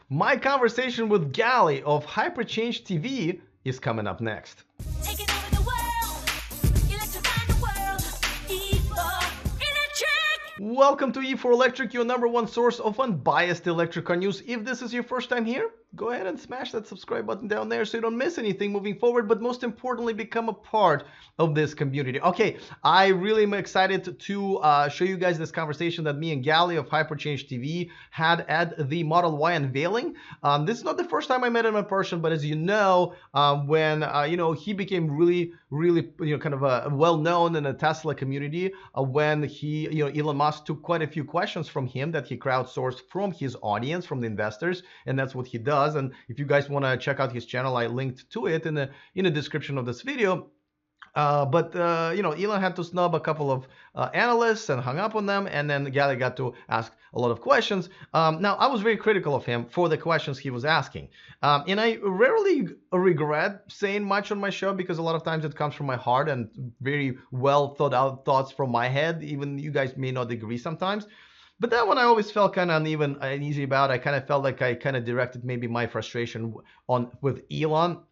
My conversation with Gali of HyperChange TV is coming up next. Taking over the world, electrifying the world, E4 Electric! Welcome to E4 Electric, your number one source of unbiased electric car news. If this is your first time here, go ahead and smash that subscribe button down there so you don't miss anything moving forward, but most importantly, become a part of this community. Okay, I really am excited to show you guys this conversation that me and Gali of HyperChange TV had at the Model Y unveiling. This is not the first time I met him in person, but as you know, when he became really kind of well-known in the Tesla community, when Elon Musk took quite a few questions from him that he crowdsourced from his audience, from the investors, and that's what he does. And if you guys want to check out his channel, I linked to it in the description of this video. But Elon had to snub a couple of analysts and hung up on them, and then Gali got to ask a lot of questions. Now, I was very critical of him for the questions he was asking. And I rarely regret saying much on my show because a lot of times it comes from my heart and very well thought out thoughts from my head. Even you guys may not agree sometimes. But that one I always felt kind of uneasy about. I kind of felt like I kind of directed maybe my frustration with Elon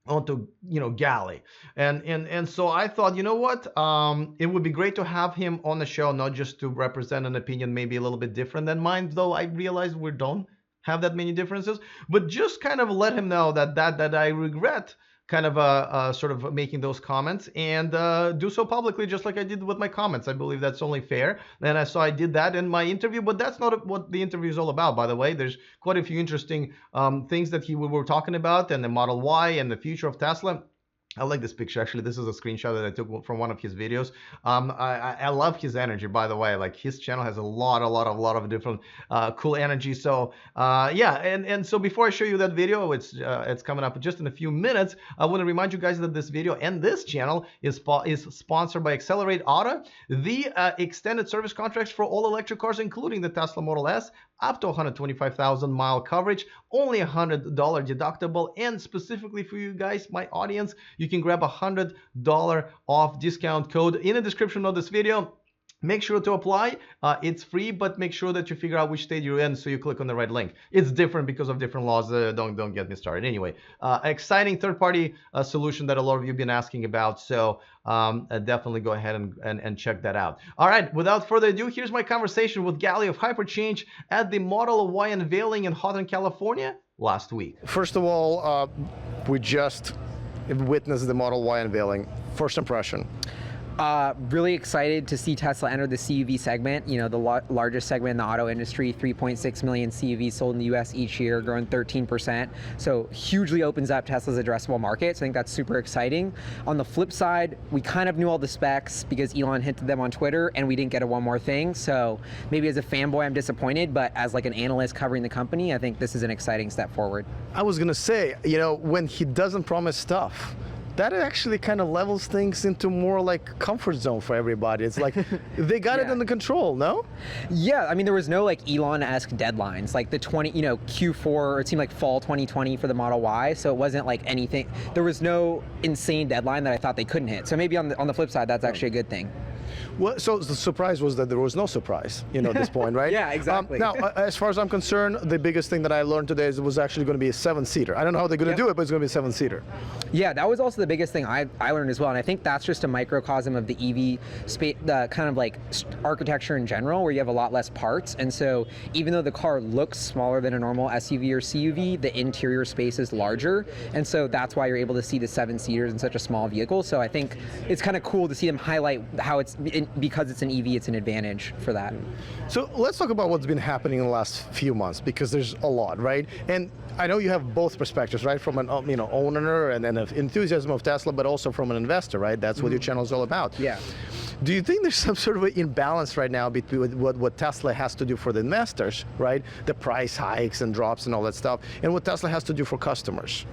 onto Gali, and so I thought, you know what, it would be great to have him on the show, not just to represent an opinion maybe a little bit different than mine, though I realize we don't have that many differences, but just kind of let him know that I regret kind of sort of making those comments, and do so publicly just like I did with my comments. I believe that's only fair, and I did that in my interview, but that's not what the interview is all about, by the way. There's quite a few interesting things that we were talking about, and the Model Y and the future of Tesla. I like this picture, actually. This is a screenshot that I took from one of his videos. I love his energy, by the way. Like, his channel has a lot of different cool energy. So yeah, and so before I show you that video, it's coming up just in a few minutes. I want to remind you guys that this video and this channel is sponsored by Accelerate Auto, the extended service contracts for all electric cars, including the Tesla Model S, up to 125,000 mile coverage, only $100 deductible, and specifically for you guys, my audience, you can grab $100 off discount code in the description of this video. Make sure to apply. It's free, but make sure that you figure out which state you're in, so you click on the right link. It's different because of different laws. Don't get me started. Anyway, exciting third-party solution that a lot of you have been asking about. So definitely go ahead and check that out. All right, without further ado, here's my conversation with Gali of HyperChange at the Model Y unveiling in Houghton, California last week. First of all, we just witnessed the Model Y unveiling. First impression. Really excited to see Tesla enter the CUV segment, the largest segment in the auto industry. 3.6 million CUVs sold in the US each year, growing 13%. So hugely opens up Tesla's addressable market. So I think that's super exciting. On the flip side, we kind of knew all the specs because Elon hinted them on Twitter, and we didn't get a one more thing. So maybe as a fanboy, I'm disappointed, but as like an analyst covering the company, I think this is an exciting step forward. I was gonna say, when he doesn't promise stuff, that actually kind of levels things into more like comfort zone for everybody. It's like they got it under control, no? Yeah, I mean, there was no like Elon-esque deadlines, like the Q4, or it seemed like fall 2020 for the Model Y. So it wasn't like anything. There was no insane deadline that I thought they couldn't hit. So maybe on the flip side, that's actually a good thing. Well, so the surprise was that there was no surprise, at this point, right? Yeah, exactly. Now, as far as I'm concerned, the biggest thing that I learned today is it was actually going to be a 7-seater. I don't know how they're going to do it, but it's going to be a 7-seater. Yeah, that was also the biggest thing I learned as well, and I think that's just a microcosm of the EV space, the kind of like architecture in general, where you have a lot less parts, and so even though the car looks smaller than a normal SUV or CUV, the interior space is larger, and so that's why you're able to see the 7-seaters in such a small vehicle. So I think it's kind of cool to see them highlight how because it's an EV, it's an advantage for that. So let's talk about what's been happening in the last few months, because there's a lot, right? And I know you have both perspectives, right? From an owner and an enthusiasm of Tesla, but also from an investor, right? That's what your channel is all about. Yeah. Do you think there's some sort of an imbalance right now between what Tesla has to do for the investors, right? The price hikes and drops and all that stuff, and what Tesla has to do for customers?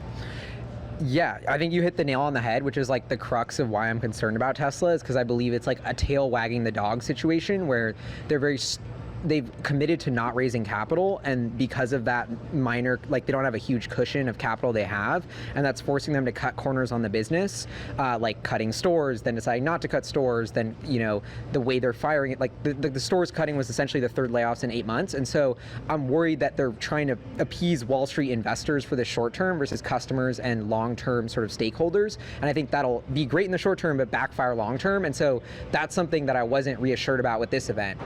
Yeah, I think you hit the nail on the head, which is like the crux of why I'm concerned about Tesla, is because I believe it's like a tail wagging the dog situation where they're very they've committed to not raising capital, and because of that minor, like they don't have a huge cushion of capital they have, and that's forcing them to cut corners on the business, like cutting stores, then deciding not to cut stores, then the way they're firing it, like the stores cutting was essentially the third layoffs in 8 months, and so I'm worried that they're trying to appease Wall Street investors for the short term versus customers and long-term sort of stakeholders, and I think that'll be great in the short term but backfire long term, and so that's something that I wasn't reassured about with this event.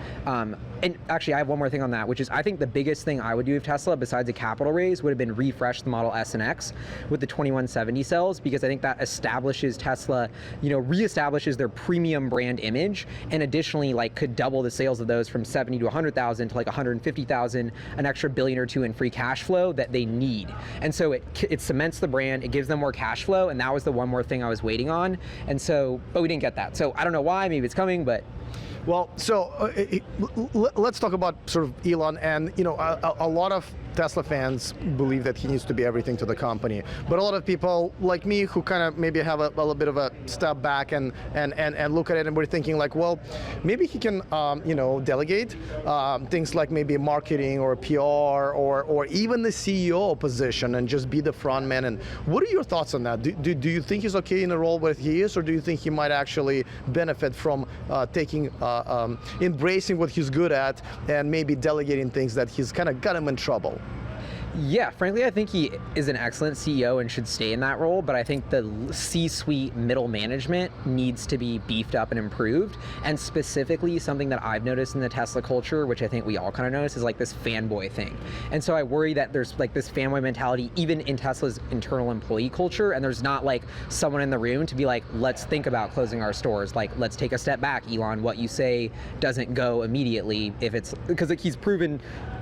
And actually, I have one more thing on that, which is I think the biggest thing I would do with Tesla, besides a capital raise, would have been refresh the Model S and X with the 2170 cells, because I think that establishes Tesla, reestablishes their premium brand image, and additionally, like, could double the sales of those from 70 to 100,000 to like 150,000, an extra $1 billion or $2 billion in free cash flow that they need. And so it cements the brand, it gives them more cash flow, and that was the one more thing I was waiting on. And so, but we didn't get that. So I don't know why, maybe it's coming, but. Well, so let's talk about sort of Elon, and a lot of Tesla fans believe that he needs to be everything to the company, but a lot of people like me who kind of maybe have a little bit of a step back and look at it, and we're thinking like, well, maybe he can delegate things like maybe marketing or PR or even the CEO position and just be the front man. And what are your thoughts on that? Do you think he's okay in the role where he is, or do you think he might actually benefit from embracing what he's good at and maybe delegating things that he's kind of got him in trouble? Yeah, frankly, I think he is an excellent CEO and should stay in that role, but I think the C-suite middle management needs to be beefed up and improved. And specifically, something that I've noticed in the Tesla culture, which I think we all kind of notice, is like this fanboy thing. And so I worry that there's like this fanboy mentality even in Tesla's internal employee culture, and there's not like someone in the room to be like, let's think about closing our stores. Like, let's take a step back, Elon. What you say doesn't go immediately if it's, because like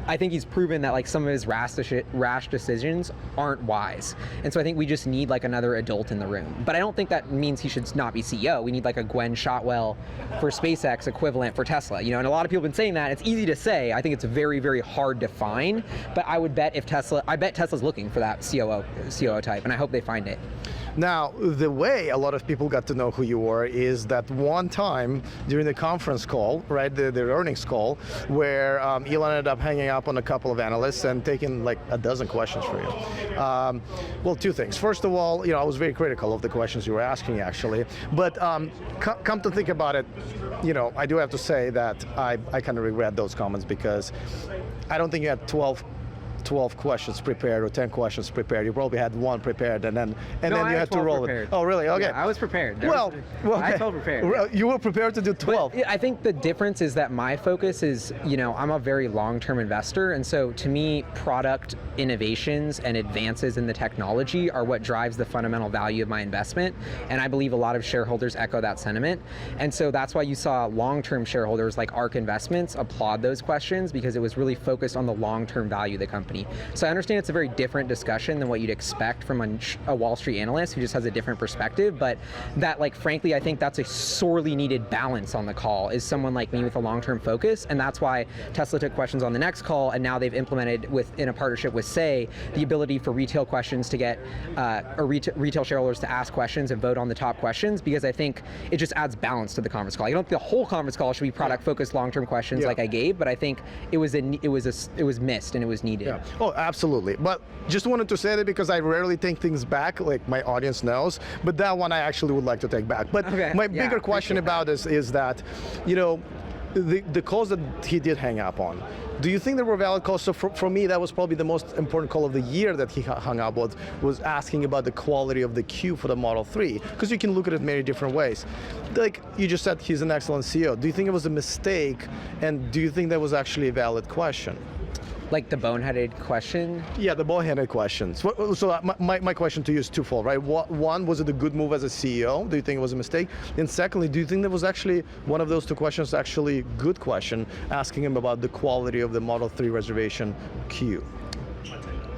I think he's proven that like some of his rash decisions aren't wise. And so I think we just need like another adult in the room. But I don't think that means he should not be CEO. We need like a Gwen Shotwell for SpaceX equivalent for Tesla. And a lot of people have been saying that. It's easy to say. I think it's very, very hard to find. But I would bet Tesla's looking for that COO type, and I hope they find it. Now, the way a lot of people got to know who you were is that one time during the conference call, right, the earnings call, where Elon ended up hanging up on a couple of analysts and taking like a dozen questions for you. Well, two things. First of all, I was very critical of the questions you were asking, actually. But come to think about it, I do have to say that I kind of regret those comments, because I don't think you had 12 questions prepared or 10 questions prepared. You probably had one prepared, and then you had to roll prepared. it. Oh, really? Okay. Yeah, I was prepared. I felt prepared. Well, you were prepared to do 12. But I think the difference is that my focus is, I'm a very long-term investor, and so to me, product innovations and advances in the technology are what drives the fundamental value of my investment, and I believe a lot of shareholders echo that sentiment. And so that's why you saw long-term shareholders like ARK Investments applaud those questions, because it was really focused on the long-term value of the company. So I understand it's a very different discussion than what you'd expect from a Wall Street analyst who just has a different perspective, but that, like, frankly, I think that's a sorely needed balance on the call, is someone like me with a long-term focus, and that's why Tesla took questions on the next call, and now they've implemented in a partnership with Say, the ability for retail questions to get, retail shareholders to ask questions and vote on the top questions, because I think it just adds balance to the conference call. I don't think the whole conference call should be product-focused long-term questions like I gave, but I think it was missed and it was needed. Yeah. Oh, absolutely. But just wanted to say that because I rarely take things back, like my audience knows, but that one I actually would like to take back. But my bigger question about this is that, the calls that he did hang up on, do you think there were valid calls? So for me, that was probably the most important call of the year that he hung up with, was asking about the quality of the queue for the Model 3, because you can look at it many different ways. Like you just said, he's an excellent CEO. Do you think it was a mistake, and do you think that was actually a valid question? Like the boneheaded question? Yeah, the boneheaded questions. So my question to you is twofold, right? One, was it a good move as a CEO? Do you think it was a mistake? And secondly, do you think there was actually one of those two questions actually good question, asking him about the quality of the Model 3 reservation queue?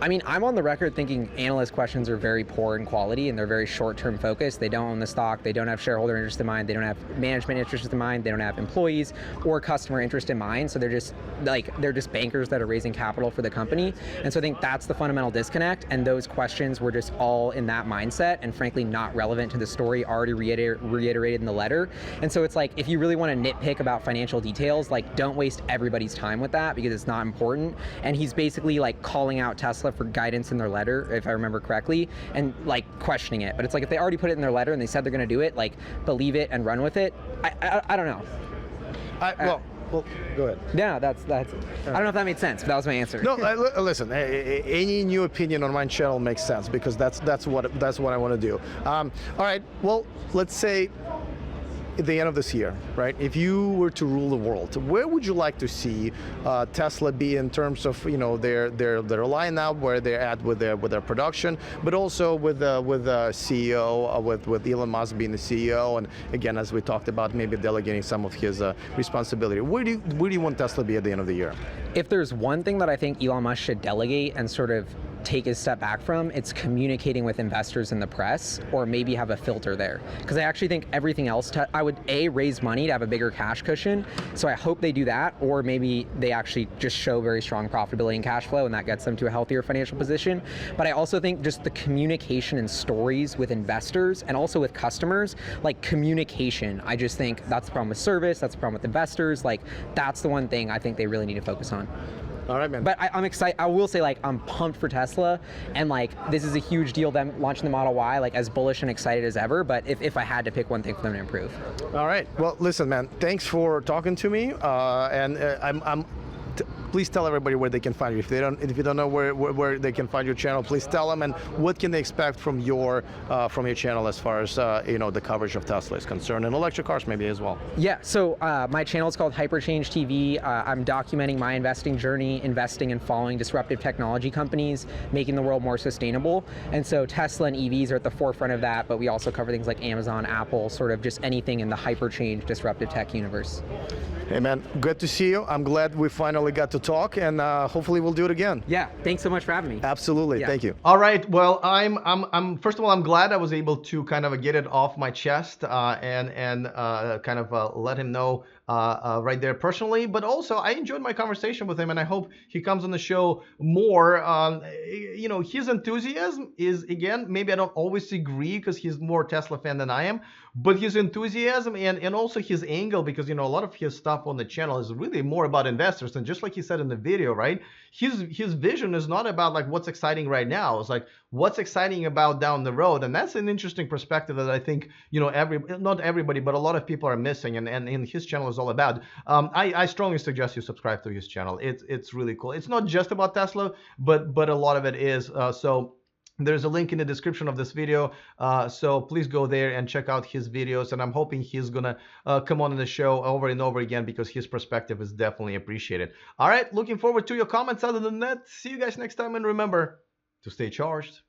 I mean, I'm on the record thinking analyst questions are very poor in quality and they're very short-term focused. They don't own the stock. They don't have shareholder interest in mind. They don't have management interest in mind. They don't have employees or customer interest in mind. So they're just bankers that are raising capital for the company. And so I think that's the fundamental disconnect. And those questions were just all in that mindset and frankly not relevant to the story already reiterated in the letter. And so it's like, if you really want to nitpick about financial details, like don't waste everybody's time with that because it's not important. And he's basically like calling out Tesla for guidance in their letter, if I remember correctly, and like questioning it. But it's like, if they already put it in their letter and they said they're going to do it, like believe it and run with it. I don't know. Well, go ahead. Yeah, that's. I don't know if that made sense, but that was my answer. No, listen. Any new opinion on my channel makes sense because that's what I want to do. All right. Well, let's say at the end of this year, right? If you were to rule the world, where would you like to see Tesla be in terms of their lineup, where they're at with their production, but also with the CEO, with Elon Musk being the CEO, and again, as we talked about, maybe delegating some of his responsibility. Where do you want Tesla to be at the end of the year? If there's one thing that I think Elon Musk should delegate and sort of take a step back from, it's communicating with investors in the press, or maybe have a filter there. Because I actually think everything else, I would raise money to have a bigger cash cushion. So I hope they do that, or maybe they actually just show very strong profitability and cash flow, and that gets them to a healthier financial position. But I also think just the communication and stories with investors and also with customers, like communication, I just think that's the problem with service, that's the problem with investors. Like that's the one thing I think they really need to focus on. All right, man. But I'm excited. I will say, like, I'm pumped for Tesla, and like, this is a huge deal. Them launching the Model Y, like, as bullish and excited as ever. But if I had to pick one thing for them to improve. All right. Well, listen, man. Thanks for talking to me. Please tell everybody where they can find you. If you don't know where they can find your channel, please tell them. And what can they expect from your channel as far as the coverage of Tesla is concerned, and electric cars maybe as well. Yeah. So my channel is called HyperChange TV. I'm documenting my investing journey, investing and following disruptive technology companies, making the world more sustainable. And so Tesla and EVs are at the forefront of that. But we also cover things like Amazon, Apple, sort of just anything in the HyperChange disruptive tech universe. Hey man, good to see you. I'm glad we finally got to talk, and hopefully we'll do it again. Yeah, thanks so much for having me. Absolutely, Yeah. Thank you. All right. Well, I'm first of all, I'm glad I was able to kind of get it off my chest and kind of let him know right there personally. But also, I enjoyed my conversation with him, and I hope he comes on the show more. His enthusiasm is, again, maybe I don't always agree because he's more Tesla fan than I am, but his enthusiasm and also his angle, because a lot of his stuff on the channel is really more about investors, and just like he said in the video, right? His vision is not about like what's exciting right now. It's like what's exciting about down the road, and that's an interesting perspective that I think not everybody, but a lot of people are missing, and his channel is all about. I strongly suggest you subscribe to his channel. It's really cool. It's not just about Tesla, but a lot of it is. So there's a link in the description of this video, so please go there and check out his videos, and I'm hoping he's gonna come on the show over and over again because his perspective is definitely appreciated. All right, looking forward to your comments. Other than that, see you guys next time, and remember to stay charged.